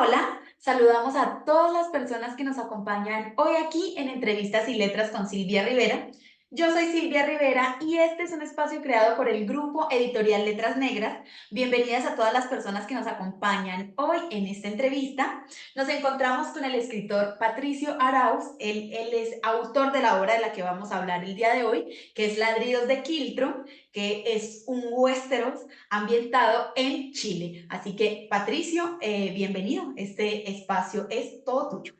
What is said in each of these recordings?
Hola, saludamos a todas las personas que nos acompañan hoy aquí en Entrevistas y Letras con Silvia Rivera. Yo soy Silvia Rivera y este es un espacio creado por el grupo editorial Letras Negras. Bienvenidas a todas las personas que nos acompañan hoy en esta entrevista. Nos encontramos con el escritor Patricio Arauz. Él es autor de la obra de la que vamos a hablar el día de hoy, que es Ladridos de Quiltro, que es un westeros ambientado en Chile. Así que, Patricio, bienvenido. Este espacio es todo tuyo.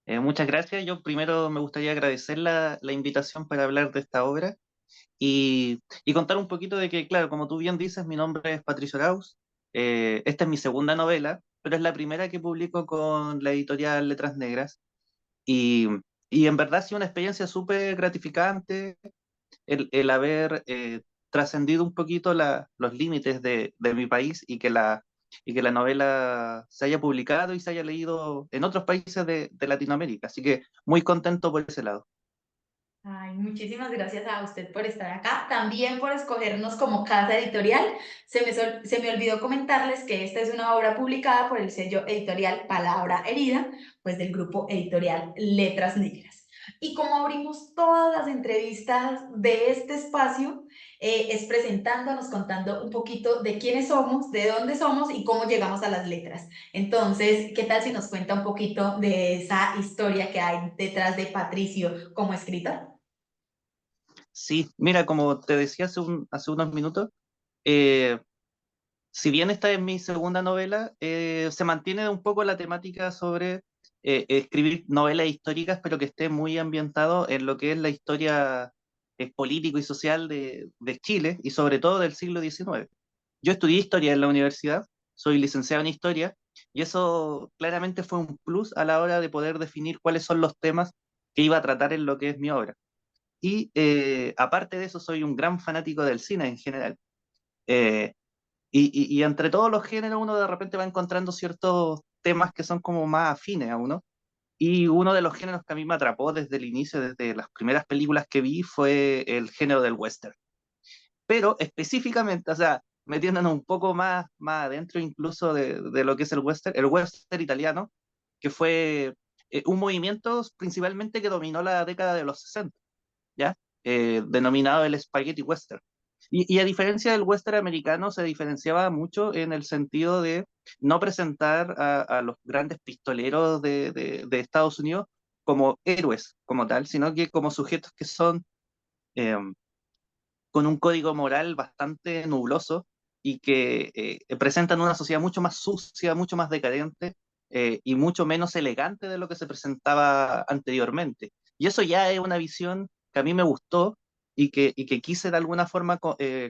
Muchas gracias. Yo primero me gustaría agradecer la invitación para hablar de esta obra y contar un poquito de que, claro, como tú bien dices, mi nombre es Patricio Arauz. Esta es mi segunda novela, pero es la primera que publico con la editorial Letras Negras. Y, y en verdad ha sido una experiencia súper gratificante el haber trascendido un poquito los límites de mi país y que la novela se haya publicado y se haya leído en otros países de Latinoamérica. Así que muy contento por ese lado. Ay, muchísimas gracias a usted por estar acá, también por escogernos como casa editorial. Se me olvidó comentarles que esta es una obra publicada por el sello editorial Palabra Herida, pues del grupo editorial Letras Negras. Y como abrimos todas las entrevistas de este espacio, es presentándonos, contando un poquito de quiénes somos, de dónde somos y cómo llegamos a las letras. Entonces, ¿qué tal si nos cuenta un poquito de esa historia que hay detrás de Patricio como escritor? Sí, mira, como te decía hace unos minutos, eh, si bien esta es mi segunda novela, se mantiene un poco la temática sobre escribir novelas históricas, pero que esté muy ambientado en lo que es la historia político y social de Chile y sobre todo del siglo XIX. Yo estudié historia en la universidad, soy licenciado en historia, y eso claramente fue un plus a la hora de poder definir cuáles son los temas que iba a tratar en lo que es mi obra. Y aparte de eso, soy un gran fanático del cine en general. Eh, y entre todos los géneros uno de repente va encontrando ciertos temas que son como más afines a uno. Y uno de los géneros que a mí me atrapó desde el inicio, desde las primeras películas que vi, fue el género del western. Pero específicamente, o sea, metiéndonos un poco más adentro incluso de lo que es el western italiano, que fue un movimiento principalmente que dominó la década de los 60, ¿ya? Denominado el Spaghetti Western. Y a diferencia del western americano, se diferenciaba mucho en el sentido de no presentar a los grandes pistoleros de Estados Unidos como héroes como tal, sino que como sujetos que son eh, con un código moral bastante nubloso y que presentan una sociedad mucho más sucia, mucho más decadente y mucho menos elegante de lo que se presentaba anteriormente. Y eso ya es una visión que a mí me gustó y que quise de alguna forma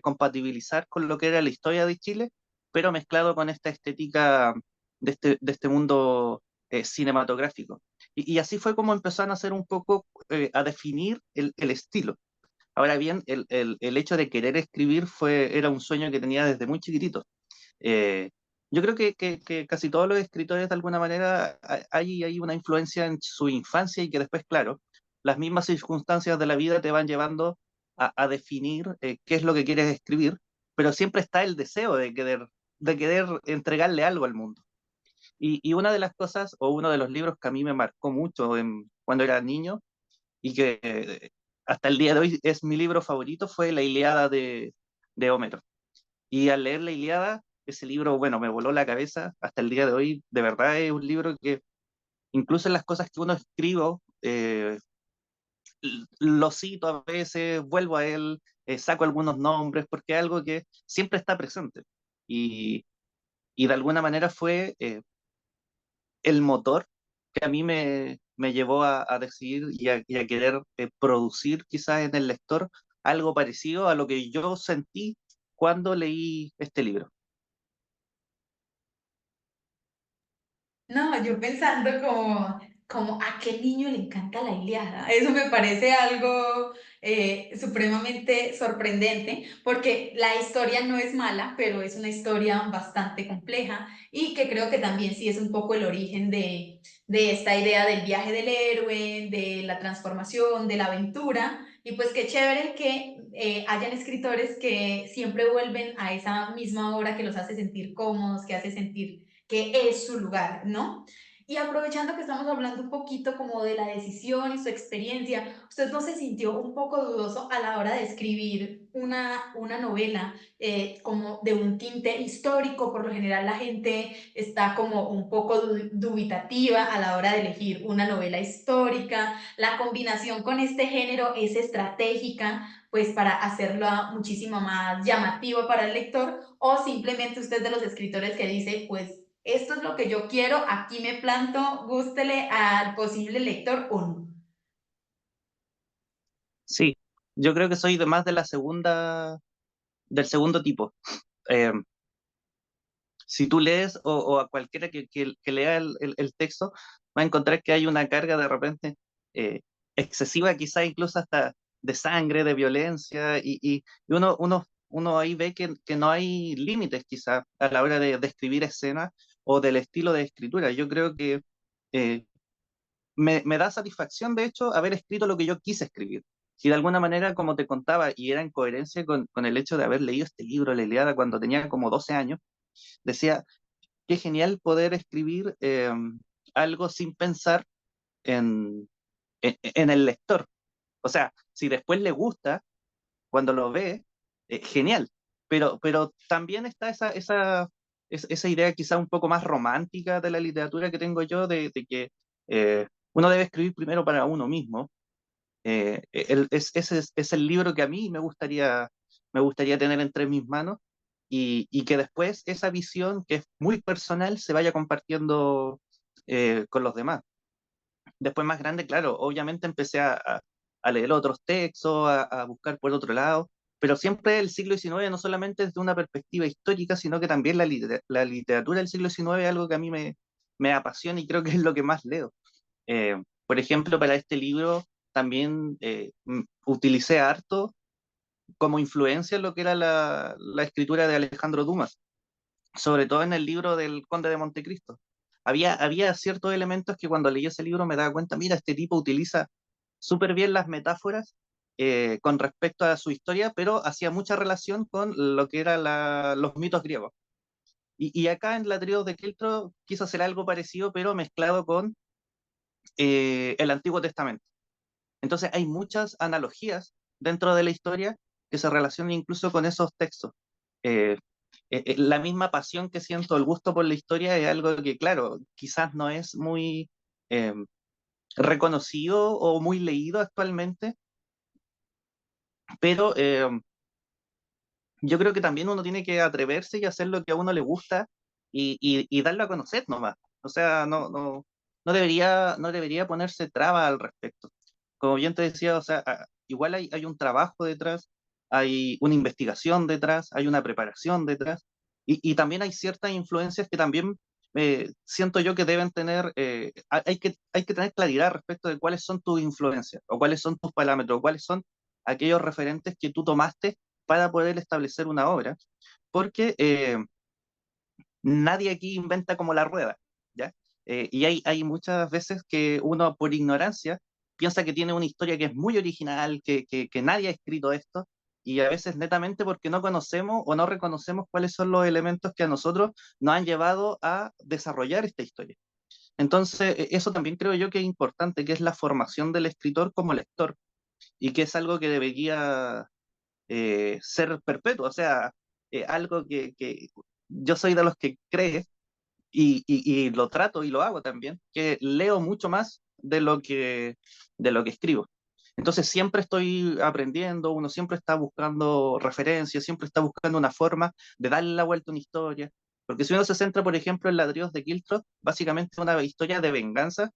compatibilizar con lo que era la historia de Chile, pero mezclado con esta estética de este mundo cinematográfico. Y así fue como empezó a nacer un poco a definir el estilo. Ahora bien, el hecho de querer escribir era un sueño que tenía desde muy chiquitito. Eh, yo creo que casi todos los escritores de alguna manera hay una influencia en su infancia y que después, claro, las mismas circunstancias de la vida te van llevando a definir qué es lo que quieres escribir, pero siempre está el deseo de querer entregarle algo al mundo. Y una de las cosas, o uno de los libros que a mí me marcó mucho cuando era niño, y que hasta el día de hoy es mi libro favorito, fue La Ilíada de Homero. Y al leer La Ilíada, ese libro, bueno, me voló la cabeza hasta el día de hoy. De verdad es un libro que incluso en las cosas que uno escribo, lo cito a veces, vuelvo a él, saco algunos nombres, porque es algo que siempre está presente. Y, y de alguna manera fue el motor que a mí me llevó a decidir y a querer producir quizás en el lector algo parecido a lo que yo sentí cuando leí este libro. No, yo pensando como a qué niño le encanta la Ilíada. Eso me parece algo supremamente sorprendente, porque la historia no es mala, pero es una historia bastante compleja y que creo que también sí es un poco el origen de esta idea del viaje del héroe, de la transformación, de la aventura. Y pues qué chévere que hayan escritores que siempre vuelven a esa misma obra que los hace sentir cómodos, que hace sentir que es su lugar, ¿no? Y aprovechando que estamos hablando un poquito como de la decisión y su experiencia, ¿usted no se sintió un poco dudoso a la hora de escribir una novela como de un tinte histórico? Por lo general la gente está como un poco dubitativa a la hora de elegir una novela histórica. La combinación con este género es estratégica, pues para hacerlo muchísimo más llamativo para el lector, o simplemente usted de los escritores que dice, pues esto es lo que yo quiero, aquí me planto, gústele al posible lector o no. Sí, yo creo que soy de más de del segundo tipo. Eh, si tú lees o a cualquiera que lea el texto, va a encontrar que hay una carga de repente eh, excesiva, quizá incluso hasta de sangre, de violencia, y uno ahí ve que no hay límites quizá a la hora de escribir escenas o del estilo de escritura. Yo creo que eh, me da satisfacción, de hecho, haber escrito lo que yo quise escribir. Si de alguna manera, como te contaba, y era en coherencia con el hecho de haber leído este libro, La Ilíada, cuando tenía como 12 años, decía, qué genial poder escribir algo sin pensar en el lector. O sea, si después le gusta, cuando lo ve, genial. Pero también está esa idea quizá un poco más romántica de la literatura que tengo yo, de que uno debe escribir primero para uno mismo. Ese es el libro que a mí me gustaría tener entre mis manos y que después esa visión que es muy personal se vaya compartiendo con los demás. Después más grande, claro, obviamente empecé a leer otros textos, a buscar por otro lado, pero siempre el siglo XIX no solamente desde una perspectiva histórica, sino que también la literatura del siglo XIX es algo que a mí me apasiona y creo que es lo que más leo. Por ejemplo, para este libro también utilicé harto como influencia lo que era la escritura de Alejandro Dumas, sobre todo en el libro del Conde de Montecristo. Había ciertos elementos que cuando leí ese libro me daba cuenta, mira, este tipo utiliza súper bien las metáforas con respecto a su historia, pero hacía mucha relación con lo que eran los mitos griegos. Y acá en la trío de Quiltro quiso hacer algo parecido, pero mezclado con el Antiguo Testamento. Entonces hay muchas analogías dentro de la historia que se relacionan incluso con esos textos. Eh, la misma pasión que siento, el gusto por la historia es algo que, claro, quizás no es muy eh, reconocido o muy leído actualmente, pero yo creo que también uno tiene que atreverse y hacer lo que a uno le gusta y darlo a conocer nomás. O sea, no debería ponerse traba al respecto. Como bien te decía, o sea, igual hay un trabajo detrás, hay una investigación detrás, hay una preparación detrás, y también hay ciertas influencias que también siento yo que deben tener, hay que tener claridad respecto de cuáles son tus influencias, o cuáles son tus parámetros, o cuáles son aquellos referentes que tú tomaste para poder establecer una obra, porque nadie aquí inventa como la rueda, ¿ya? Y hay muchas veces que uno por ignorancia piensa que tiene una historia que es muy original, que nadie ha escrito esto, y a veces netamente porque no conocemos o no reconocemos cuáles son los elementos que a nosotros nos han llevado a desarrollar esta historia. Entonces, eso también creo yo que es importante, que es la formación del escritor como lector, y que es algo que debería ser perpetuo, o sea, algo que yo soy de los que cree y lo trato y lo hago también, que leo mucho más de lo que escribo. Entonces siempre estoy aprendiendo, uno siempre está buscando referencias, siempre está buscando una forma de darle la vuelta a una historia. Porque si uno se centra, por ejemplo, en Ladrillos de Kiltro, básicamente es una historia de venganza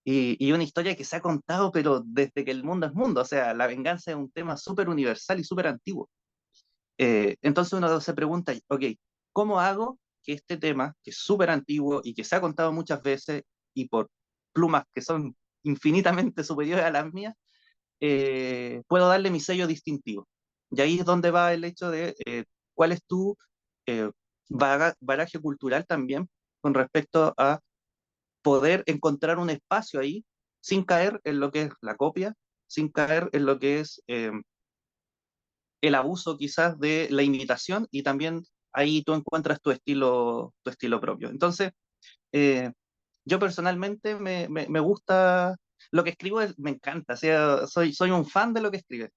y una historia que se ha contado, pero desde que el mundo es mundo. O sea, la venganza es un tema súper universal y súper antiguo. Entonces uno se pregunta, ok, ¿cómo hago que este tema, que es súper antiguo y que se ha contado muchas veces y por plumas que son infinitamente superiores a las mías, puedo darle mi sello distintivo? Y ahí es donde va el hecho de cuál es tu eh, bagaje cultural también con respecto a poder encontrar un espacio ahí sin caer en lo que es la copia, sin caer en lo que es el abuso quizás de la imitación y también ahí tú encuentras tu estilo propio. Entonces, eh, yo personalmente me gusta lo que escribo, me encanta, o sea, soy un fan de lo que escribe,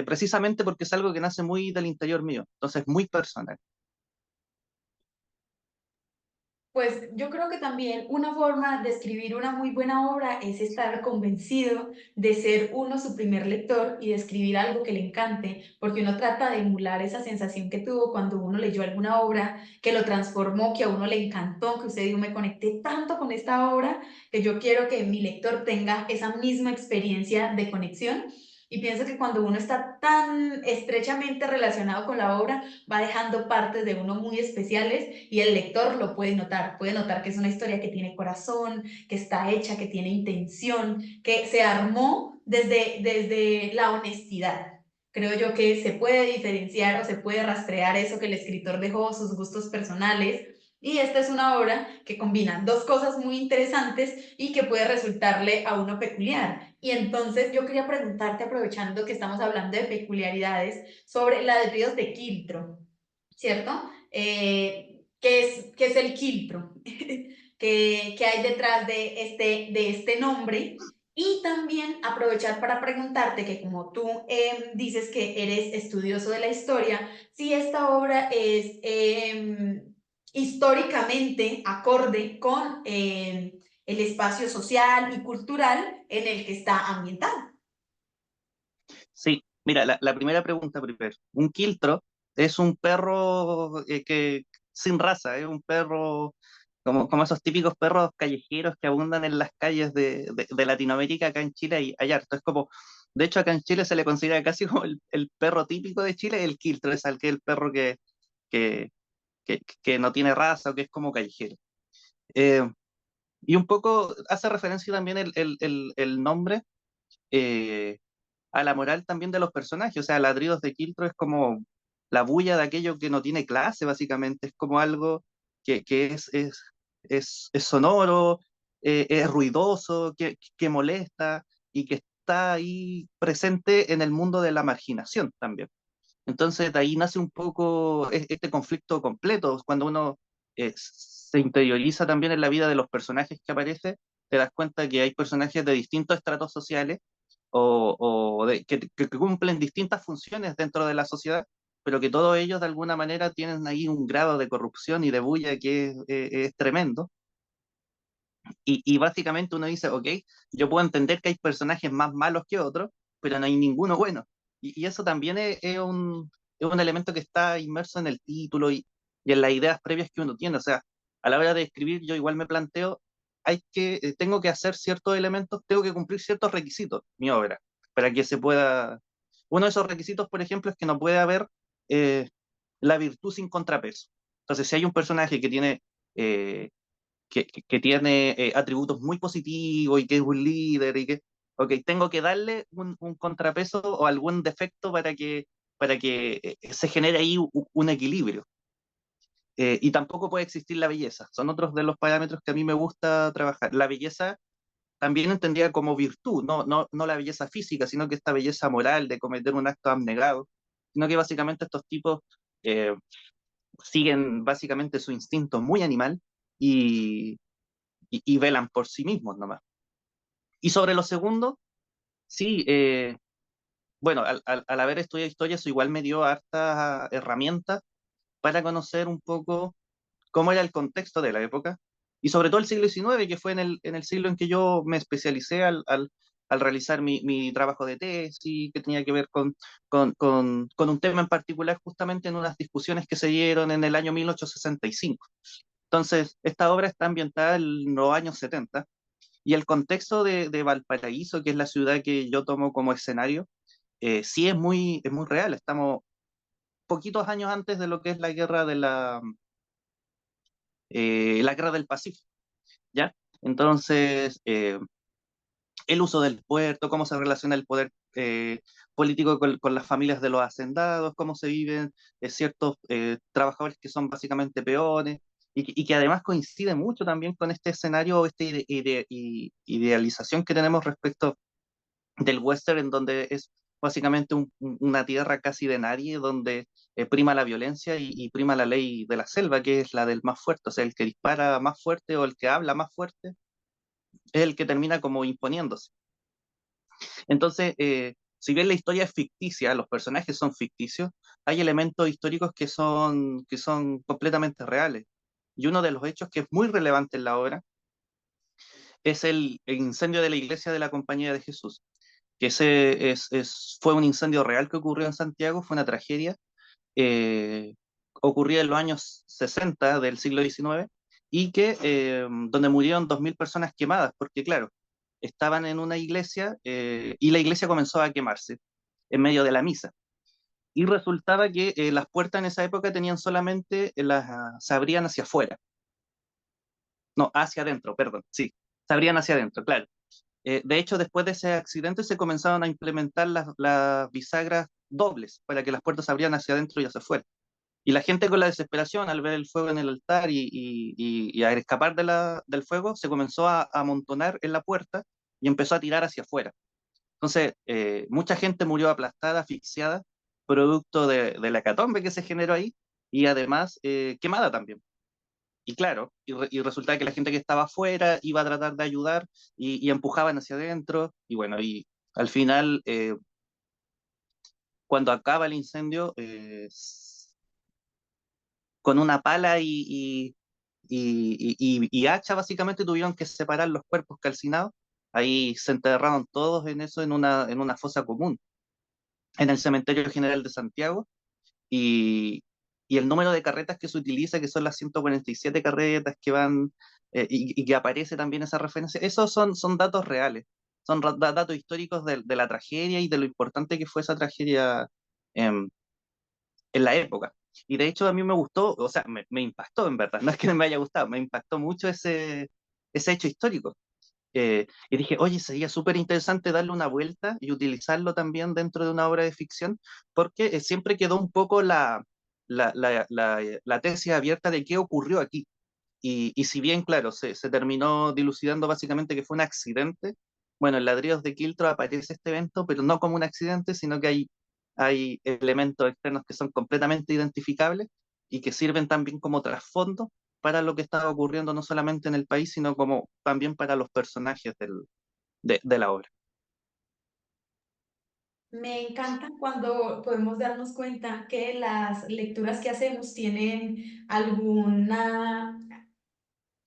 precisamente porque es algo que nace muy del interior mío, entonces muy personal. Pues yo creo que también una forma de escribir una muy buena obra es estar convencido de ser uno su primer lector y de escribir algo que le encante, porque uno trata de emular esa sensación que tuvo cuando uno leyó alguna obra, que lo transformó, que a uno le encantó, que usted dijo, me conecté tanto con esta obra que yo quiero que mi lector tenga esa misma experiencia de conexión. Y pienso que cuando uno está tan estrechamente relacionado con la obra, va dejando partes de uno muy especiales y el lector lo puede notar que es una historia que tiene corazón, que está hecha, que tiene intención, que se armó desde la honestidad. Creo yo que se puede diferenciar o se puede rastrear eso que el escritor dejó, sus gustos personales. Y esta es una obra que combina dos cosas muy interesantes y que puede resultarle a uno peculiar. Y entonces yo quería preguntarte, aprovechando que estamos hablando de peculiaridades, sobre la de ríos de Quiltro, ¿cierto? ¿Qué es el quiltro? ¿Qué hay detrás de este nombre? Y también aprovechar para preguntarte que como tú dices que eres estudioso de la historia, si esta obra es históricamente acorde con el espacio social y cultural en el que está ambientada. Sí, mira, la primera pregunta primero. Un quiltro es un perro sin raza, es un perro como esos típicos perros callejeros que abundan en las calles de Latinoamérica. Acá en Chile hay harto. Es como, de hecho, acá en Chile se le considera casi como el perro típico de Chile, el quiltro, es el perro que, que no tiene raza o que es como callejero. Eh, y un poco hace referencia también el nombre. eh, a la moral también de los personajes. O sea, Ladridos de Quiltro es como la bulla de aquello que no tiene clase, básicamente. Es como algo que es sonoro, es ruidoso, que molesta y que está ahí presente en el mundo de la marginación también. Entonces, de ahí nace un poco este conflicto completo. Cuando uno se interioriza también en la vida de los personajes que aparece, te das cuenta que hay personajes de distintos estratos sociales que cumplen distintas funciones dentro de la sociedad, pero que todos ellos de alguna manera tienen ahí un grado de corrupción y de bulla que es tremendo. Y básicamente uno dice, ok, yo puedo entender que hay personajes más malos que otros, pero no hay ninguno bueno. Y eso también es un elemento que está inmerso en el título y en las ideas previas que uno tiene. O sea, a la hora de escribir yo igual me planteo, tengo que hacer ciertos elementos, tengo que cumplir ciertos requisitos, mi obra, para que se pueda... Uno de esos requisitos, por ejemplo, es que no puede haber eh, la virtud sin contrapeso. Entonces, si hay un personaje que tiene... eh, que tiene atributos muy positivos y que es un líder y que, ok, tengo que darle un contrapeso o algún defecto para que se genere ahí un equilibrio. Y tampoco puede existir la belleza. Son otros de los parámetros que a mí me gusta trabajar. La belleza también entendida como virtud, no la belleza física, sino que esta belleza moral de cometer un acto abnegado, sino que básicamente estos tipos eh, siguen básicamente su instinto muy animal y, y velan por sí mismos nomás. Y sobre lo segundo, sí, bueno, al haber estudiado historia, eso igual me dio hartas herramientas para conocer un poco cómo era el contexto de la época, y sobre todo el siglo XIX, que fue en el siglo en que yo me especialicé al realizar mi trabajo de tesis, que tenía que ver con un tema en particular, justamente en unas discusiones que se dieron en el año 1865. Entonces, esta obra está ambientada en los años 70. Y el contexto de Valparaíso, que es la ciudad que yo tomo como escenario, sí es muy real. Estamos poquitos años antes de lo que es la guerra del Pacífico, ¿ya? Entonces, el uso del puerto, cómo se relaciona el poder político con las familias de los hacendados, cómo se viven ciertos trabajadores que son básicamente peones, y que además coincide mucho también con este escenario, esta idealización que tenemos respecto del western, en donde es básicamente una tierra casi de nadie, donde prima la violencia y prima la ley de la selva, que es la del más fuerte, o sea, el que dispara más fuerte o el que habla más fuerte es el que termina como imponiéndose. Entonces, si bien la historia es ficticia, los personajes son ficticios, hay elementos históricos que son completamente reales. Y uno de los hechos que es muy relevante en la obra es el incendio de la iglesia de la Compañía de Jesús, que fue un incendio real que ocurrió en Santiago, fue una tragedia, eh, ocurría en los años 60 del siglo XIX y donde murieron 2.000 personas quemadas, porque claro, estaban en una iglesia y la iglesia comenzó a quemarse en medio de la misa. Y resultaba que las puertas en esa época tenían solamente, se abrían hacia afuera, no, hacia adentro, perdón, sí, se abrían hacia adentro, claro. De hecho, después de ese accidente se comenzaron a implementar las bisagras dobles para que las puertas se abrieran hacia adentro y hacia afuera. Y la gente con la desesperación al ver el fuego en el altar y a escapar del fuego, se comenzó a amontonar en la puerta y empezó a tirar hacia afuera. Entonces, mucha gente murió aplastada, asfixiada, producto de la hecatombe que se generó ahí y además quemada también. Y claro, y resulta que la gente que estaba afuera iba a tratar de ayudar y empujaban hacia adentro y bueno, y al final, cuando acaba el incendio, con una pala y hacha básicamente tuvieron que separar los cuerpos calcinados. Ahí se enterraron todos en eso, en una fosa común, en el Cementerio General de Santiago. Y, y el número de carretas que se utiliza, que son las 147 carretas que van y que aparece también esa referencia, esos son datos reales, son datos históricos de la tragedia y de lo importante que fue esa tragedia en, en la época. Y de hecho a mí me gustó, o sea, me impactó en verdad, no es que me haya gustado, me impactó mucho ese hecho histórico. Y dije, oye, sería súper interesante darle una vuelta y utilizarlo también dentro de una obra de ficción, porque siempre quedó un poco la tesis abierta de qué ocurrió aquí. Y si bien, claro, se terminó dilucidando básicamente que fue un accidente, bueno, en Ladridos de Quiltro aparece este evento, pero no como un accidente, sino que hay elementos externos que son completamente identificables y que sirven también como trasfondo para lo que estaba ocurriendo no solamente en el país, sino como también para los personajes de la obra. Me encanta cuando podemos darnos cuenta que las lecturas que hacemos tienen alguna,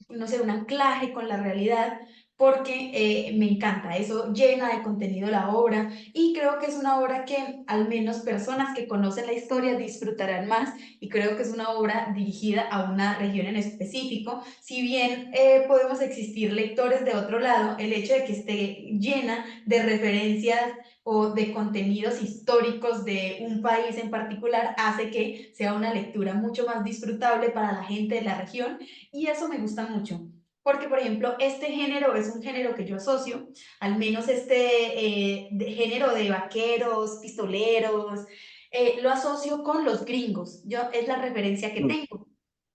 no sé, un anclaje con la realidad, porque me encanta, eso llena de contenido la obra y creo que es una obra que al menos personas que conocen la historia disfrutarán más y creo que es una obra dirigida a una región en específico. Si bien podemos existir lectores de otro lado, el hecho de que esté llena de referencias o de contenidos históricos de un país en particular hace que sea una lectura mucho más disfrutable para la gente de la región y eso me gusta mucho. Porque, por ejemplo, este género es un género que yo asocio, al menos género de vaqueros, pistoleros, lo asocio con los gringos. Es la referencia que Mm, tengo.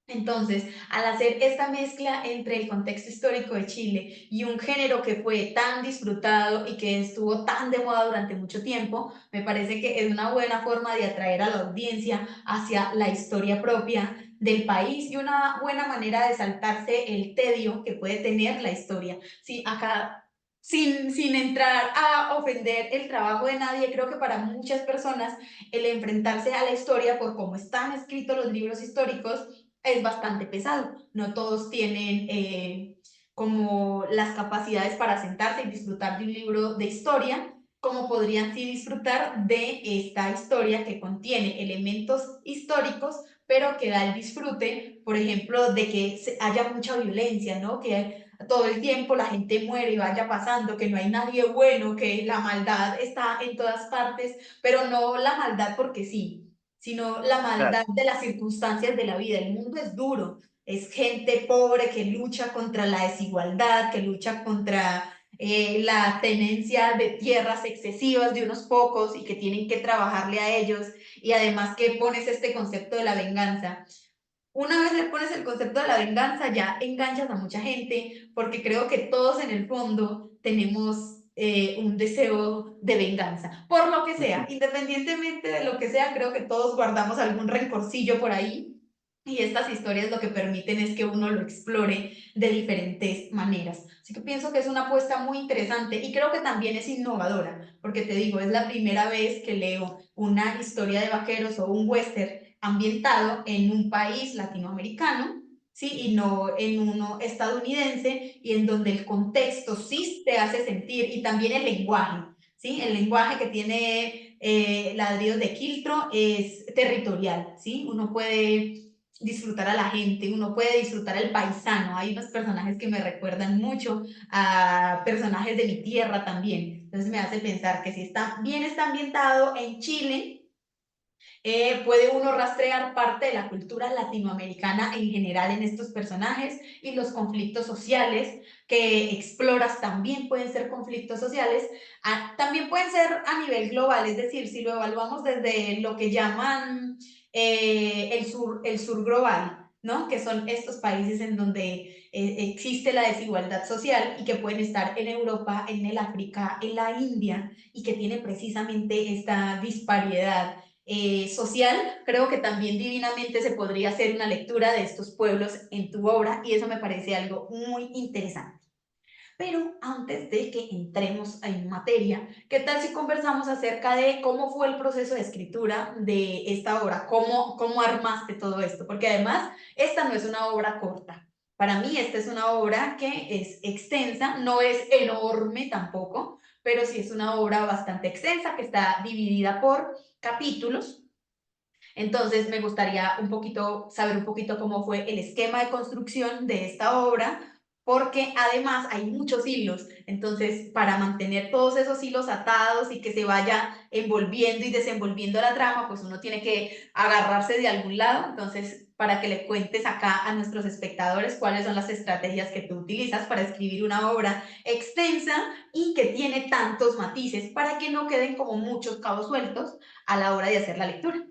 Entonces, al hacer esta mezcla entre el contexto histórico de Chile y un género que fue tan disfrutado y que estuvo tan de moda durante mucho tiempo, me parece que es una buena forma de atraer a la audiencia hacia la historia propia del país y una buena manera de saltarse el tedio que puede tener la historia. Sí, acá, sin entrar a ofender el trabajo de nadie, creo que para muchas personas el enfrentarse a la historia por cómo están escritos los libros históricos es bastante pesado. No todos tienen como las capacidades para sentarse y disfrutar de un libro de historia, como podrían sí disfrutar de esta historia que contiene elementos históricos, pero que da el disfrute, por ejemplo, de que haya mucha violencia, ¿no? Que todo el tiempo la gente muere y vaya pasando, que no hay nadie bueno, que la maldad está en todas partes, pero no la maldad porque sí, sino la claro, maldad de las circunstancias de la vida. El mundo es duro, es gente pobre que lucha contra la desigualdad, que lucha contra la tenencia de tierras excesivas de unos pocos y que tienen que trabajarle a ellos y además que pones este concepto de la venganza. Una vez le pones el concepto de la venganza, ya enganchas a mucha gente, porque creo que todos en el fondo tenemos un deseo de venganza, por lo que sea, Ujú. independientemente de lo que sea, creo que todos guardamos algún rencorcillo por ahí. Y estas historias lo que permiten es que uno lo explore de diferentes maneras. Así que pienso que es una apuesta muy interesante y creo que también es innovadora, porque te digo, es la primera vez que leo una historia de vaqueros o un western ambientado en un país latinoamericano, ¿sí? Y no en uno estadounidense, y en donde el contexto sí te hace sentir, y también el lenguaje, ¿sí? El lenguaje que tiene Ladridos de Quiltro es territorial, ¿sí? Uno puede disfrutar a la gente, uno puede disfrutar al paisano. Hay unos personajes que me recuerdan mucho a personajes de mi tierra también. Entonces me hace pensar que si está bien, está ambientado en Chile, puede uno rastrear parte de la cultura latinoamericana en general en estos personajes, y los conflictos sociales que exploras también pueden ser conflictos sociales, también pueden ser a nivel global, es decir, si lo evaluamos desde lo que llaman el sur global, ¿no? Que son estos países en donde existe la desigualdad social y que pueden estar en Europa, en el África, en la India, y que tiene precisamente esta disparidad social. Creo que también divinamente se podría hacer una lectura de estos pueblos en tu obra, y eso me parece algo muy interesante. Pero antes de que entremos en materia, ¿qué tal si conversamos acerca de cómo fue el proceso de escritura de esta obra? ¿Cómo armaste todo esto? Porque además, esta no es una obra corta. Para mí, esta es una obra que es extensa, no es enorme tampoco, pero sí es una obra bastante extensa que está dividida por capítulos. Entonces, me gustaría un poquito saber un poquito cómo fue el esquema de construcción de esta obra, porque además hay muchos hilos. Entonces, para mantener todos esos hilos atados y que se vaya envolviendo y desenvolviendo la trama, pues uno tiene que agarrarse de algún lado. Entonces, para que le cuentes acá a nuestros espectadores cuáles son las estrategias que tú utilizas para escribir una obra extensa y que tiene tantos matices, para que no queden como muchos cabos sueltos a la hora de hacer la lectura.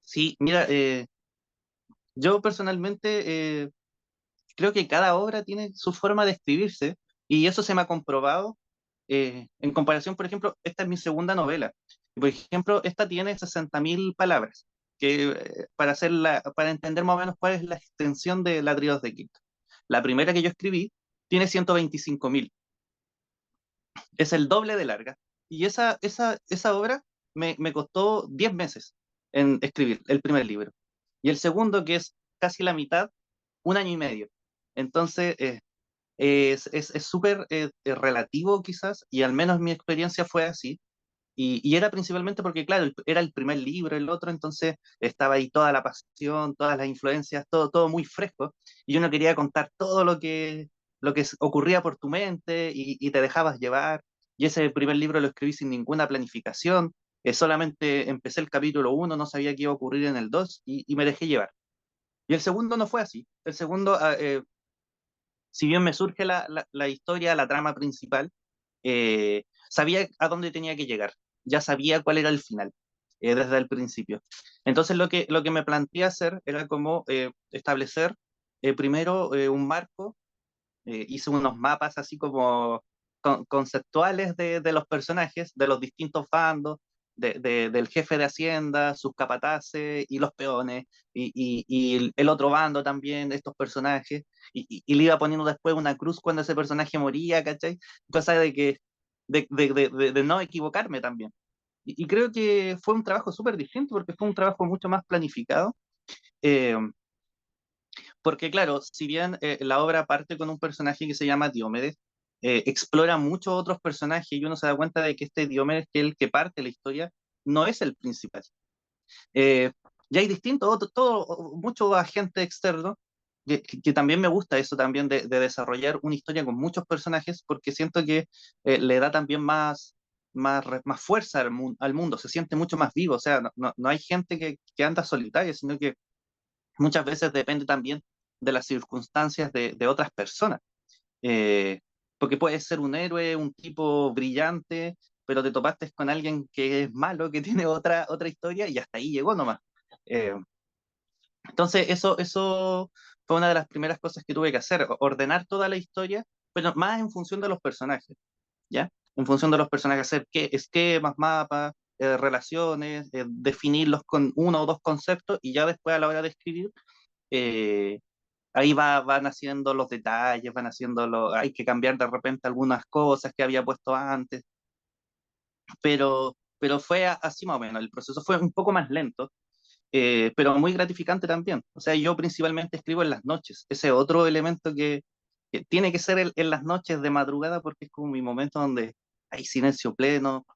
Sí, mira, yo personalmente creo que cada obra tiene su forma de escribirse y eso se me ha comprobado en comparación, por ejemplo, esta es mi segunda novela. Y, por ejemplo, esta tiene 60.000 palabras, que para entender más o menos cuál es la extensión de Ladridos de Quinto. La primera que yo escribí tiene 125.000, es el doble de larga. Y esa obra me costó 10 meses en escribir el primer libro. Y el segundo, que es casi la mitad, 1 año y medio. Entonces, es súper relativo quizás, y al menos mi experiencia fue así. Y era principalmente porque, claro, era el primer libro, el otro, entonces estaba ahí toda la pasión, todas las influencias, todo muy fresco, y uno quería contar todo lo que ocurría por tu mente y te dejabas llevar. Y ese primer libro lo escribí sin ninguna planificación, solamente empecé el capítulo 1, no sabía qué iba a ocurrir en el 2 y me dejé llevar. Y el segundo no fue así. El segundo, si bien me surge la historia, la trama principal, sabía a dónde tenía que llegar, ya sabía cuál era el final, desde el principio. Entonces lo que me planteé hacer era como establecer primero un marco, hice unos mapas así como conceptuales de los personajes, de los distintos bandos, del jefe de Hacienda, sus capataces y los peones, y el otro bando también, estos personajes, y le iba poniendo después una cruz cuando ese personaje moría, ¿cachai? Cosa de no equivocarme también. Y creo que fue un trabajo súper distinto porque fue un trabajo mucho más planificado. eh, Porque claro, si bien la obra parte con un personaje que se llama Diomedes, explora muchos otros personajes y uno se da cuenta de que este Diomedes, que es el que parte la historia, no es el principal. Eh, y hay distintos, muchos agentes externos, que también me gusta eso también de desarrollar una historia con muchos personajes, porque siento que le da también más fuerza al mundo, se siente mucho más vivo, o sea, no hay gente que anda solitaria, sino que muchas veces depende también de las circunstancias de otras personas. Eh, Porque puedes ser un héroe, un tipo brillante, pero te topaste con alguien que es malo, que tiene otra historia y hasta ahí llegó nomás. Eh, entonces, eso fue una de las primeras cosas que tuve que hacer, ordenar toda la historia, pero más en función de los personajes. ¿ya? En función de los personajes, hacer esquemas, mapas, relaciones, definirlos con uno o dos conceptos y ya después a la hora de escribir, eh, ahí van haciendo los detalles, hay que cambiar de repente algunas cosas que había puesto antes, pero fue así más o menos, el proceso fue un poco más lento, pero muy gratificante también. O sea, yo principalmente escribo en las noches, ese otro elemento que tiene que ser en las noches de madrugada porque es como mi momento donde hay silencio pleno,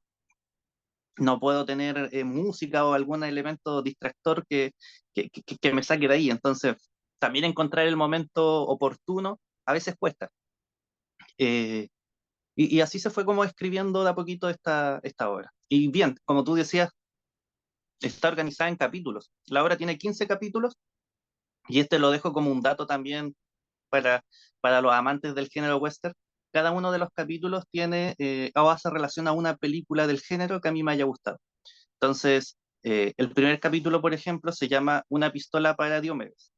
no puedo tener música o algún elemento distractor que me saque de ahí. Entonces, también encontrar el momento oportuno a veces cuesta. Eh, y así se fue como escribiendo de a poquito esta obra. Y bien, como tú decías, está organizada en capítulos. La obra tiene 15 capítulos y este lo dejo como un dato también para, para los amantes del género western. Cada uno de los capítulos tiene o hace relación a una película del género que a mí me haya gustado. Entonces, el primer capítulo, por ejemplo, se llama Una pistola para Diomedes.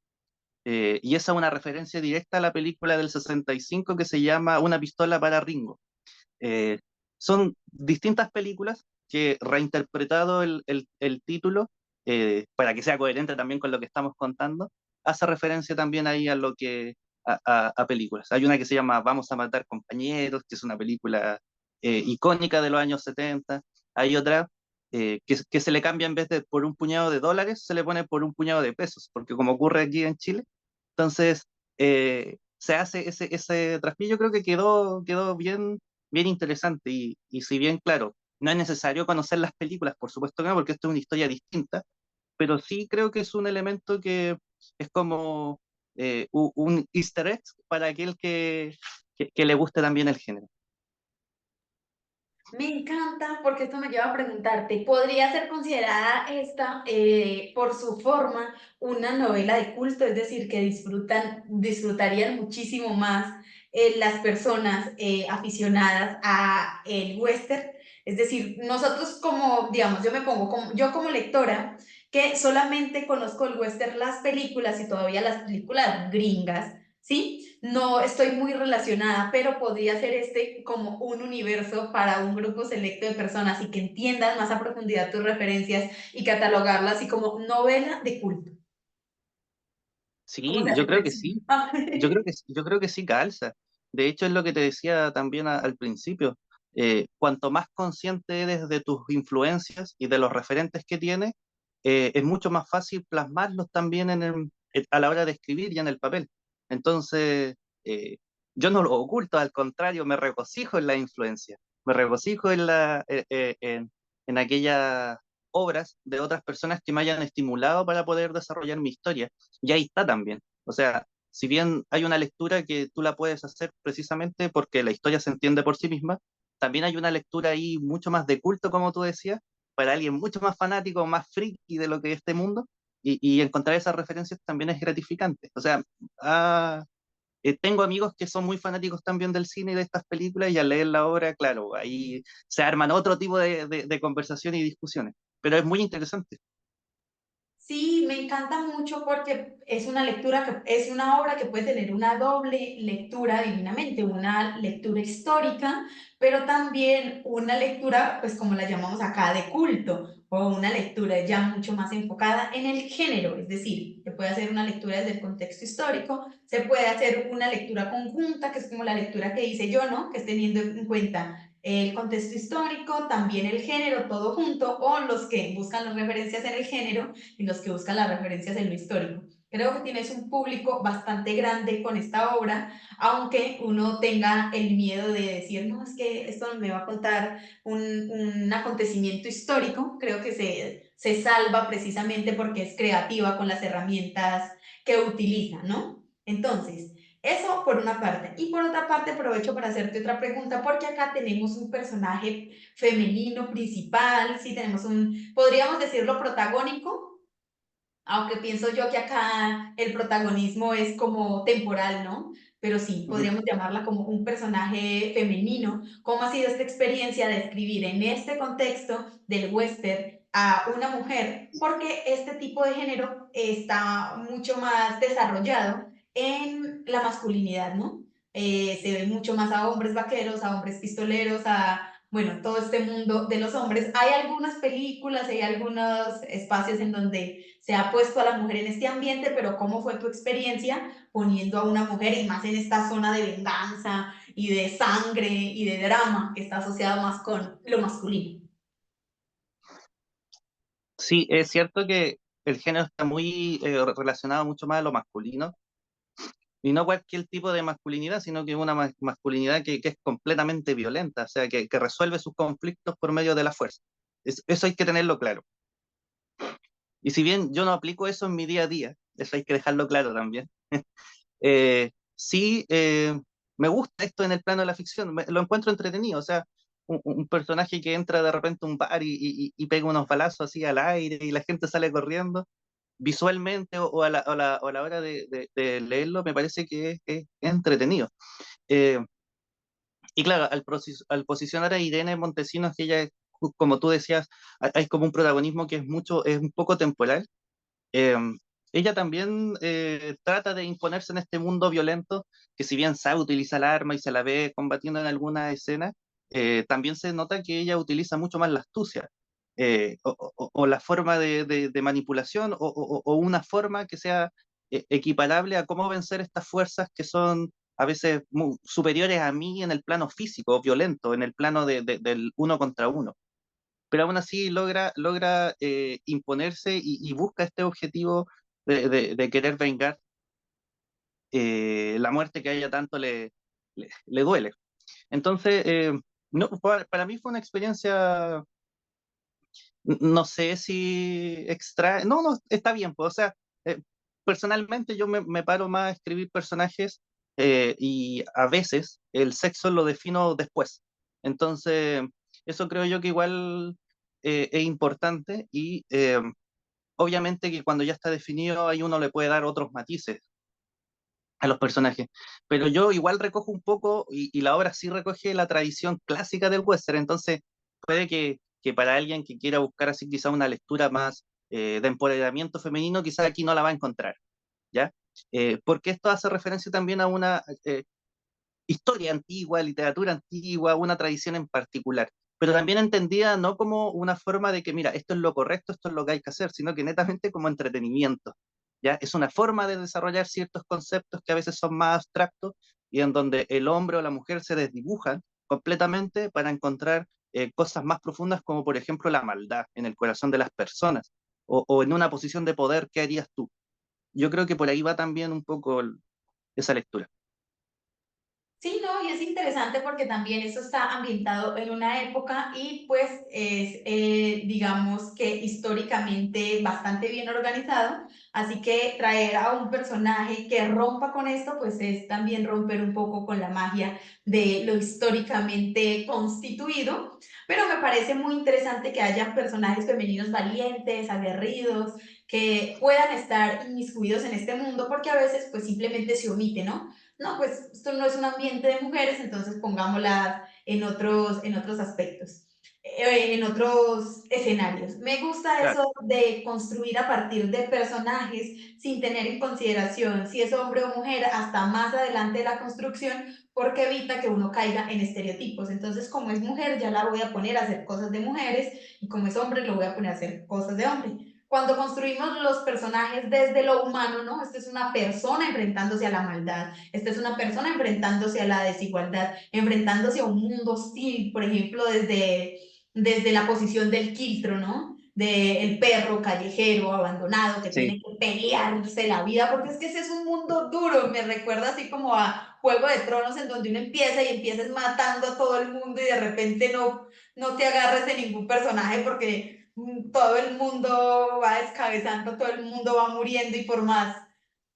Y esa es una referencia directa a la película del 65 que se llama Una pistola para Ringo. Eh, Son distintas películas que reinterpretado el título para que sea coherente también con lo que estamos contando, hace referencia también ahí a lo que a películas. Hay una que se llama Vamos a matar compañeros, que es una película icónica de los años 70. Hay otra que se le cambia en vez de por un puñado de dólares, se le pone por un puñado de pesos, porque como ocurre aquí en Chile, entonces se hace ese traspié. Yo creo que quedó bien interesante y si bien, claro, no es necesario conocer las películas, por supuesto que no, porque esto es una historia distinta, pero sí creo que es un elemento que es como un easter egg para aquel que le guste también el género. Me encanta porque esto me lleva a preguntarte, ¿podría ser considerada esta, por su forma, una novela de culto? Es decir, que disfrutarían muchísimo más las personas aficionadas a el western. Es decir, nosotros como, digamos, yo me pongo como, yo como lectora, que solamente conozco el western, las películas y todavía las películas gringas, ¿sí? No estoy muy relacionada, pero podría ser este como un universo para un grupo selecto de personas y que entiendan más a profundidad tus referencias y catalogarla así como novela de culto. ¿Cómo Sí, se yo hace creo que presión? sí. Yo creo que sí calza. De hecho, es lo que te decía también al principio. Cuanto más consciente eres de tus influencias y de los referentes que tienes, es mucho más fácil plasmarlos también a la hora de escribir y en el papel. Entonces, eh, yo no lo oculto, al contrario, me regocijo en la influencia, me regocijo en aquellas obras de otras personas que me hayan estimulado para poder desarrollar mi historia. Y ahí está también. O sea, si bien hay una lectura que tú la puedes hacer precisamente porque la historia se entiende por sí misma, también hay una lectura ahí mucho más de culto, como tú decías, para alguien mucho más fanático, más friki de lo que es este mundo, y encontrar esas referencias también es gratificante. O sea, ah, tengo amigos que son muy fanáticos también del cine y de estas películas, y al leer la obra, claro, ahí se arman otro tipo de conversación y discusiones, pero es muy interesante. Sí, me encanta mucho porque es una lectura que es una obra que puede tener una doble lectura divinamente, una lectura histórica, pero también una lectura, pues como la llamamos acá, de culto, o una lectura ya mucho más enfocada en el género, es decir, se puede hacer una lectura desde el contexto histórico, se puede hacer una lectura conjunta, que es como la lectura que hice yo, ¿no? Que es teniendo en cuenta el contexto histórico, también el género, todo junto, o los que buscan las referencias en el género y los que buscan las referencias en lo histórico. Creo que tienes un público bastante grande con esta obra, aunque uno tenga el miedo de decir, no, es que esto me va a contar un acontecimiento histórico. Creo que se salva precisamente porque es creativa con las herramientas que utiliza, ¿no? Entonces, eso por una parte. Y por otra parte, aprovecho para hacerte otra pregunta, porque acá tenemos un personaje femenino principal, sí, tenemos un, podríamos decirlo, protagónico, aunque pienso yo que acá el protagonismo es como temporal, ¿no? Pero sí, Ujú. podríamos llamarla como un personaje femenino. ¿Cómo ha sido esta experiencia de escribir en este contexto del western a una mujer? Porque este tipo de género está mucho más desarrollado en la masculinidad, ¿no? se ve mucho más a hombres vaqueros, a hombres pistoleros, a, bueno, todo este mundo de los hombres. Hay algunas películas, hay algunos espacios en donde se ha puesto a la mujer en este ambiente, pero ¿cómo fue tu experiencia poniendo a una mujer y más en esta zona de venganza y de sangre y de drama que está asociado más con lo masculino? Sí, es cierto que el género está muy relacionado mucho más a lo masculino, y no cualquier tipo de masculinidad, sino que una masculinidad que es completamente violenta, o sea, que resuelve sus conflictos por medio de la fuerza. Eso hay que tenerlo claro. Y si bien yo no aplico eso en mi día a día, eso hay que dejarlo claro también, sí, me gusta esto en el plano de la ficción, lo encuentro entretenido, o sea, un personaje que entra de repente a un bar y pega unos balazos así al aire y la gente sale corriendo, visualmente o a la hora de leerlo, me parece que es entretenido. Eh, y claro, al posicionar a Irene Montesinos, que ella, como tú decías, hay como un protagonismo que es un poco temporal. eh, Ella también trata de imponerse en este mundo violento, que si bien sabe utilizar el arma y se la ve combatiendo en alguna escena, también se nota que ella utiliza mucho más la astucia, o la forma de manipulación, o una forma que sea equiparable a cómo vencer estas fuerzas que son a veces superiores a mí en el plano físico, violento, en el plano del uno contra uno, pero aún así logra imponerse y busca este objetivo de querer vengar la muerte que a ella tanto le duele. Entonces, no, para mí fue una experiencia, no sé si extra, no, no, está bien, pues, o sea, eh, personalmente yo me paro más a escribir personajes, y a veces el sexo lo defino después. Entonces, eso creo yo que igual es importante y obviamente que cuando ya está definido ahí uno le puede dar otros matices a los personajes. Pero yo igual recojo un poco, y la obra sí recoge la tradición clásica del western, entonces puede que para alguien que quiera buscar así quizá una lectura más de empoderamiento femenino, quizá aquí no la va a encontrar, ¿ya? Porque esto hace referencia también a una historia antigua, literatura antigua, una tradición en particular, pero también entendida no como una forma de que, mira, esto es lo correcto, esto es lo que hay que hacer, sino que netamente como entretenimiento, ¿ya? Es una forma de desarrollar ciertos conceptos que a veces son más abstractos y en donde el hombre o la mujer se desdibujan completamente para encontrar cosas más profundas como por ejemplo la maldad en el corazón de las personas o en una posición de poder, ¿qué harías tú? Yo creo que por ahí va también un poco esa lectura. Sí, no, y es interesante porque también eso está ambientado en una época y pues es, digamos que históricamente bastante bien organizado, así que traer a un personaje que rompa con esto, pues es también romper un poco con la magia de lo históricamente constituido, pero me parece muy interesante que haya personajes femeninos valientes, aguerridos, que puedan estar inmiscuidos en este mundo porque a veces pues simplemente se omite, ¿no? No, pues esto no es un ambiente de mujeres, entonces pongámoslas en otros aspectos, en otros escenarios. Me gusta Claro, eso de construir a partir de personajes sin tener en consideración si es hombre o mujer hasta más adelante de la construcción, porque evita que uno caiga en estereotipos. Entonces, como es mujer, ya la voy a poner a hacer cosas de mujeres, y como es hombre, lo voy a poner a hacer cosas de hombre. Cuando construimos los personajes desde lo humano, ¿no? Esta es una persona enfrentándose a la maldad, esta es una persona enfrentándose a la desigualdad, enfrentándose a un mundo hostil, por ejemplo, desde la posición del quiltro, ¿no? Del perro callejero abandonado que sí, tiene que pelearse la vida, porque es que ese es un mundo duro, me recuerda así como a Juego de Tronos en donde uno empieza y empiezas matando a todo el mundo y de repente no te agarres de ningún personaje porque todo el mundo va descabezando, todo el mundo va muriendo y por más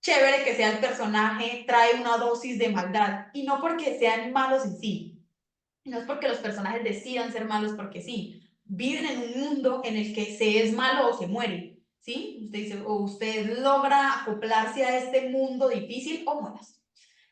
chévere que sea el personaje, trae una dosis de maldad. Y no porque sean malos en sí, no es porque los personajes decidan ser malos porque sí. Viven en un mundo en el que se es malo o se muere, ¿sí? Usted dice, o usted logra acoplarse a este mundo difícil o mueras.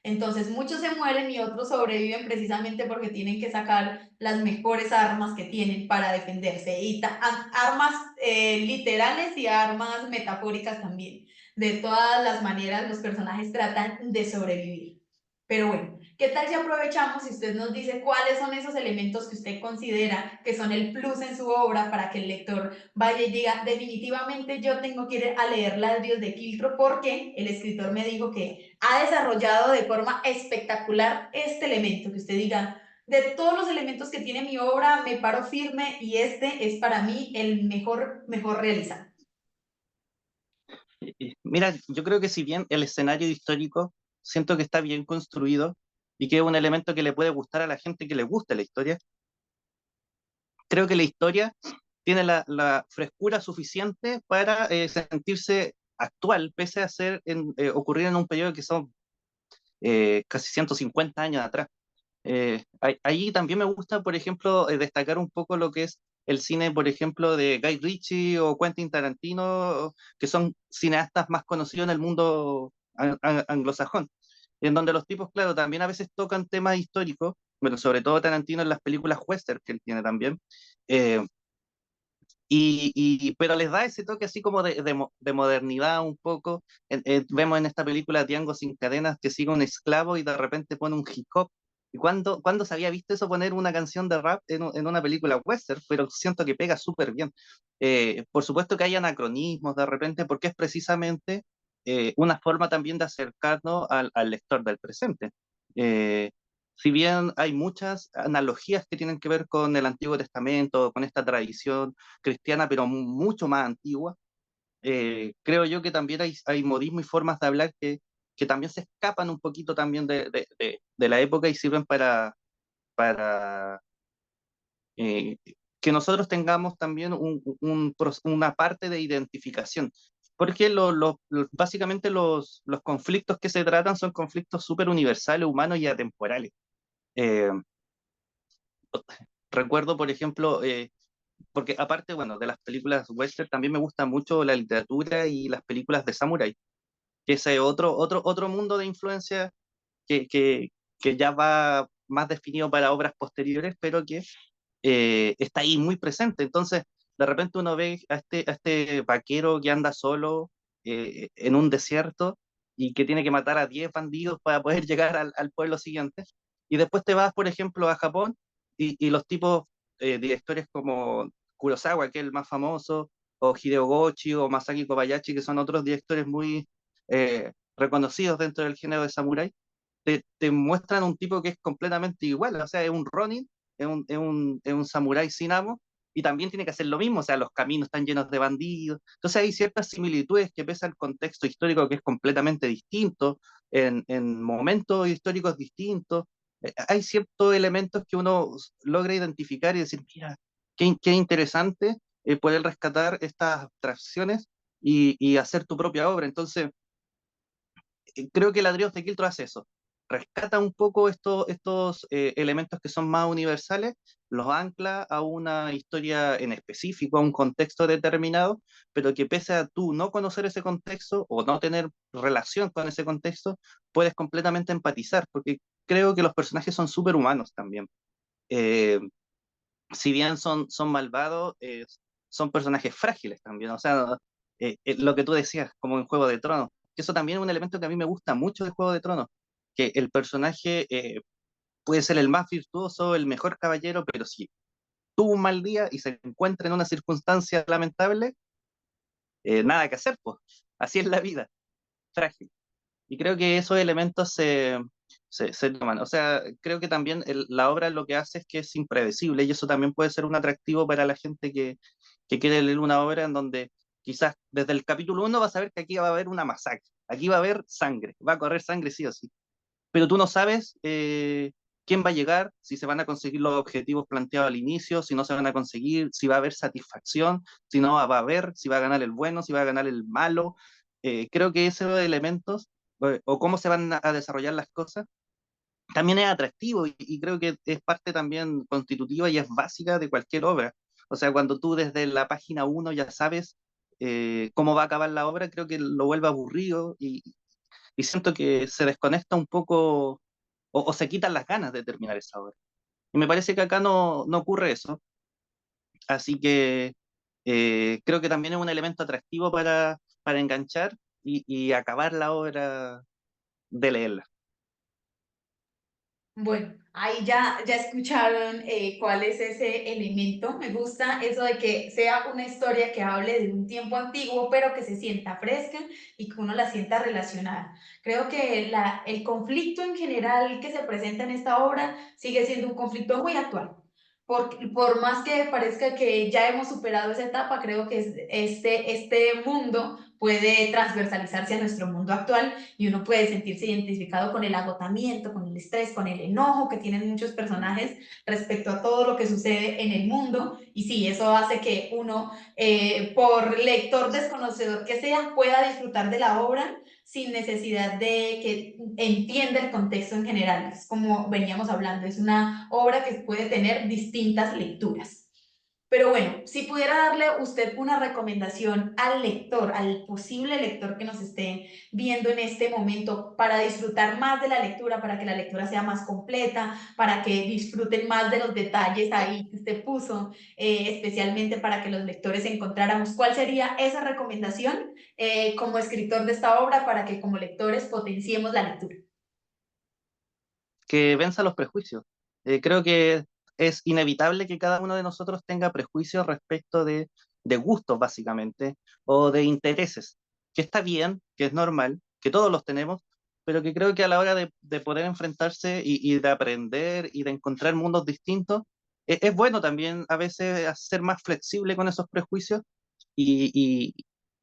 Entonces muchos se mueren y otros sobreviven precisamente porque tienen que sacar las mejores armas que tienen para defenderse. Y armas literales y armas metafóricas también. De todas las maneras, los personajes tratan de sobrevivir. Pero bueno, ¿Qué tal si aprovechamos y usted nos dice cuáles son esos elementos que usted considera que son el plus en su obra para que el lector vaya y diga, definitivamente yo tengo que ir a leer Ladrios de Quiltro porque el escritor me dijo que ha desarrollado de forma espectacular este elemento, que usted diga, de todos los elementos que tiene mi obra, me paro firme y este es para mí el mejor realizado? Mira, yo creo que si bien el escenario histórico siento que está bien construido y que es un elemento que le puede gustar a la gente que le gusta la historia, creo que la historia tiene la frescura suficiente para sentirse actual, pese a ocurrir en un periodo que son casi 150 años atrás. Ahí también me gusta, por ejemplo, destacar un poco lo que es el cine, por ejemplo, de Guy Ritchie o Quentin Tarantino, que son cineastas más conocidos en el mundo anglosajón, en donde los tipos, claro, también a veces tocan temas históricos, pero sobre todo Tarantino en las películas western que él tiene también, eh, pero les da ese toque así como de modernidad un poco. Vemos en esta película Django sin cadenas que sigue un esclavo y de repente pone un hip hop. ¿Y cuándo se había visto eso poner una canción de rap en una película western? Pero siento que pega súper bien. Por supuesto que hay anacronismos de repente porque es precisamente una forma también de acercarnos al lector del presente. Eh, si bien hay muchas analogías que tienen que ver con el Antiguo Testamento, con esta tradición cristiana, pero mucho más antigua. Creo yo que también hay modismo y formas de hablar que también se escapan un poquito también de la época y sirven para eh, que nosotros tengamos también una parte de identificación. Porque básicamente los conflictos que se tratan son conflictos súper universales, humanos y atemporales. Eh, Recuerdo, por ejemplo, porque aparte, bueno, de las películas western, también me gusta mucho la literatura y las películas de samurái, que ese es otro mundo de influencia que, que, que ya va más definido para obras posteriores, pero que está ahí muy presente. Entonces, de repente uno ve a este vaquero que anda solo en un desierto y que tiene que matar a 10 bandidos para poder llegar al pueblo siguiente. Y después te vas, por ejemplo, a Japón y los tipos, directores como Kurosawa, que es el más famoso, o Hideo Gochi o Masaki Kobayashi, que son otros directores muy reconocidos dentro del género de samurái, te muestran un tipo que es completamente igual, o sea, es un Ronin, es un samurái sin amo, y también tiene que hacer lo mismo, o sea, los caminos están llenos de bandidos, entonces hay ciertas similitudes que pese al contexto histórico que es completamente distinto, en momentos históricos distintos, hay ciertos elementos que uno logra identificar y decir, mira, qué interesante poder rescatar estas abstracciones y hacer tu propia obra, entonces creo que Ladrillos de Quiltro hace eso. Rescata un poco estos elementos que son más universales, los ancla a una historia en específico, a un contexto determinado, pero que pese a tú no conocer ese contexto o no tener relación con ese contexto, puedes completamente empatizar, porque creo que los personajes son súper humanos también. Eh, si bien son malvados, son personajes frágiles también. O sea, lo que tú decías, como en Juego de Tronos, que eso también es un elemento que a mí me gusta mucho de Juego de Tronos, que el personaje puede ser el más virtuoso, el mejor caballero, pero si tuvo un mal día y se encuentra en una circunstancia lamentable, nada que hacer, pues. Así es la vida, frágil. Y creo que esos elementos se toman. O sea, creo que también la obra lo que hace es que es impredecible y eso también puede ser un atractivo para la gente que quiere leer una obra en donde quizás desde el capítulo 1 va a saber que aquí va a haber una masacre, aquí va a haber sangre, va a correr sangre sí o sí. Pero tú no sabes quién va a llegar, si se van a conseguir los objetivos planteados al inicio, si no se van a conseguir, si va a haber satisfacción, si no va a haber, si va a ganar el bueno, si va a ganar el malo. Creo que esos elementos o cómo se van a desarrollar las cosas también es atractivo y creo que es parte también constitutiva y es básica de cualquier obra. O sea, cuando tú desde la página 1 ya sabes cómo va a acabar la obra, creo que lo vuelve aburrido y siento que se desconecta un poco o se quitan las ganas de terminar esa obra. Y me parece que acá no ocurre eso, así que creo que también es un elemento atractivo para enganchar y acabar la obra de leerla. Bueno, ahí ya escucharon cuál es ese elemento. Me gusta eso de que sea una historia que hable de un tiempo antiguo, pero que se sienta fresca y que uno la sienta relacionada. Creo que el conflicto en general que se presenta en esta obra sigue siendo un conflicto muy actual. Por más que parezca que ya hemos superado esa etapa, creo que este mundo puede transversalizarse a nuestro mundo actual y uno puede sentirse identificado con el agotamiento, con el estrés, con el enojo que tienen muchos personajes respecto a todo lo que sucede en el mundo. Y sí, eso hace que uno, por lector desconocedor que sea, pueda disfrutar de la obra sin necesidad de que entienda el contexto en general. Es como veníamos hablando, es una obra que puede tener distintas lecturas. Pero bueno, si pudiera darle usted una recomendación al lector, al posible lector que nos esté viendo en este momento para disfrutar más de la lectura, para que la lectura sea más completa, para que disfruten más de los detalles ahí que usted puso, especialmente para que los lectores encontráramos, ¿cuál sería esa recomendación como escritor de esta obra para que como lectores potenciemos la lectura? Que venza los prejuicios. Creo que es inevitable que cada uno de nosotros tenga prejuicios respecto de gustos, básicamente, o de intereses, que está bien, que es normal, que todos los tenemos, pero que creo que a la hora de poder enfrentarse y de aprender y de encontrar mundos distintos, es bueno también a veces ser más flexible con esos prejuicios y,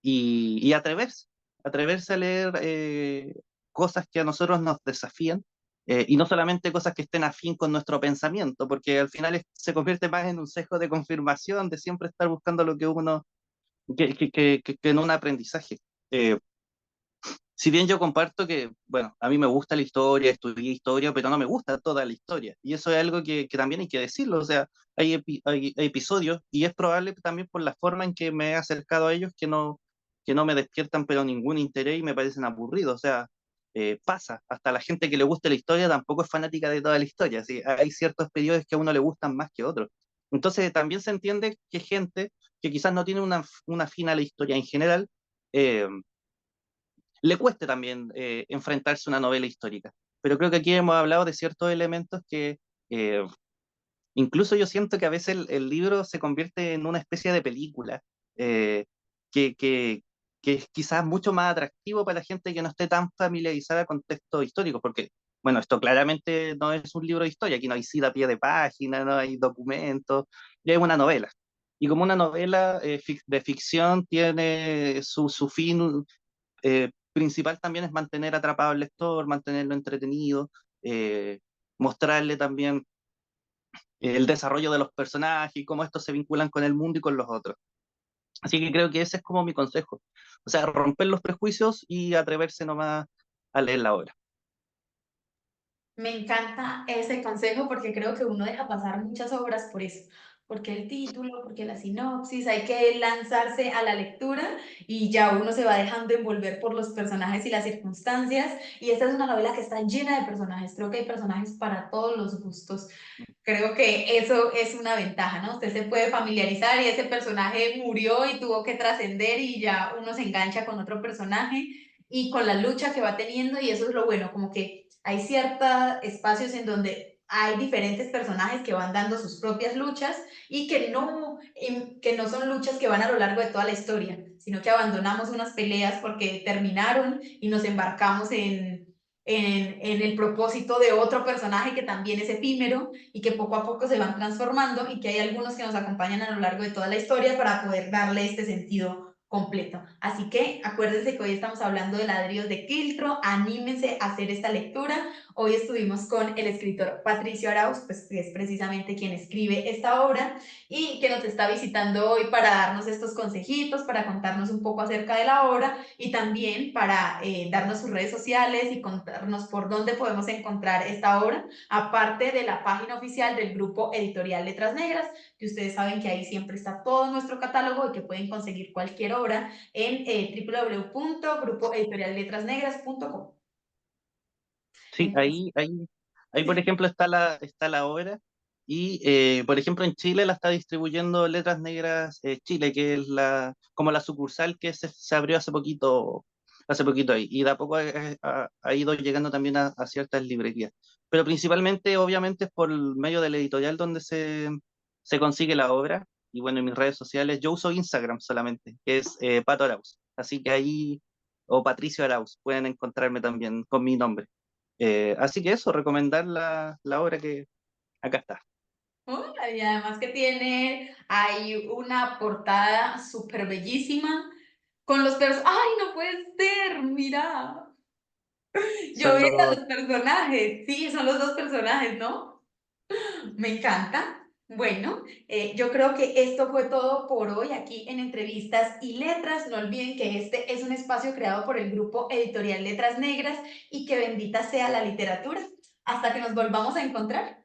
y, y atreverse a leer cosas que a nosotros nos desafían y no solamente cosas que estén afín con nuestro pensamiento, porque al final se convierte más en un sesgo de confirmación, de siempre estar buscando lo que uno, que en un aprendizaje. Eh, si bien yo comparto que, bueno, a mí me gusta la historia, estudié historia, pero no me gusta toda la historia. Y eso es algo que también hay que decirlo. O sea, hay episodios, y es probable también por la forma en que me he acercado a ellos que no me despiertan pero ningún interés y me parecen aburridos. O sea, pasa. Hasta la gente que le gusta la historia tampoco es fanática de toda la historia. ¿Sí? Hay ciertos periodos que a uno le gustan más que otros. Entonces también se entiende que gente que quizás no tiene una afín a la historia en general, eh, le cueste también enfrentarse a una novela histórica. Pero creo que aquí hemos hablado de ciertos elementos que eh, incluso yo siento que a veces el libro se convierte en una especie de película eh, que, que, que es quizás mucho más atractivo para la gente que no esté tan familiarizada con textos históricos, porque, bueno, esto claramente no es un libro de historia, aquí no hay cita a pie de página, no hay documentos, es una novela. Y como una novela de ficción tiene su fin principal también es mantener atrapado al lector, mantenerlo entretenido, mostrarle también el desarrollo de los personajes y cómo estos se vinculan con el mundo y con los otros. Así que creo que ese es como mi consejo. O sea, romper los prejuicios y atreverse nomás a leer la obra. Me encanta ese consejo porque creo que uno deja pasar muchas obras por eso, porque el título, porque la sinopsis, hay que lanzarse a la lectura y ya uno se va dejando envolver por los personajes y las circunstancias. Y esta es una novela que está llena de personajes, creo que hay personajes para todos los gustos. Creo que eso es una ventaja, ¿no? Usted se puede familiarizar y ese personaje murió y tuvo que trascender y ya uno se engancha con otro personaje y con la lucha que va teniendo y eso es lo bueno, como que hay ciertos espacios en donde hay diferentes personajes que van dando sus propias luchas y que no son luchas que van a lo largo de toda la historia, sino que abandonamos unas peleas porque terminaron y nos embarcamos en el propósito de otro personaje que también es efímero y que poco a poco se van transformando y que hay algunos que nos acompañan a lo largo de toda la historia para poder darle este sentido completo. Así que acuérdense que hoy estamos hablando de Ladrillos de Quiltro, anímense a hacer esta lectura. Hoy estuvimos con el escritor Patricio Arauz, pues que es precisamente quien escribe esta obra y que nos está visitando hoy para darnos estos consejitos, para contarnos un poco acerca de la obra y también para darnos sus redes sociales y contarnos por dónde podemos encontrar esta obra, aparte de la página oficial del grupo editorial Letras Negras, que ustedes saben que ahí siempre está todo nuestro catálogo y que pueden conseguir cualquier obra en www.grupoeditorialletrasnegras.com. Sí, Entonces, ahí por ejemplo está la obra y por ejemplo en Chile la está distribuyendo Letras Negras Chile, que es como la sucursal que se abrió hace poquito ahí y de a poco ha ido llegando también a ciertas librerías. pero principalmente, obviamente, es por el medio del editorial donde se consigue la obra. Y bueno, en mis redes sociales, yo uso Instagram solamente, que es Pato Arauz. Así que ahí, o Patricio Arauz, pueden encontrarme también con mi nombre. Así que eso, recomendar la obra que acá está. Hola, y además que tiene ahí una portada súper bellísima con los perros. ¡Ay, no puede ser! Mira, yo Son vi a los, los personajes. Sí, son los dos personajes, ¿no? Me encanta. Bueno, yo creo que esto fue todo por hoy aquí en Entrevistas y Letras. No olviden que este es un espacio creado por el grupo editorial Letras Negras y que bendita sea la literatura. Hasta que nos volvamos a encontrar.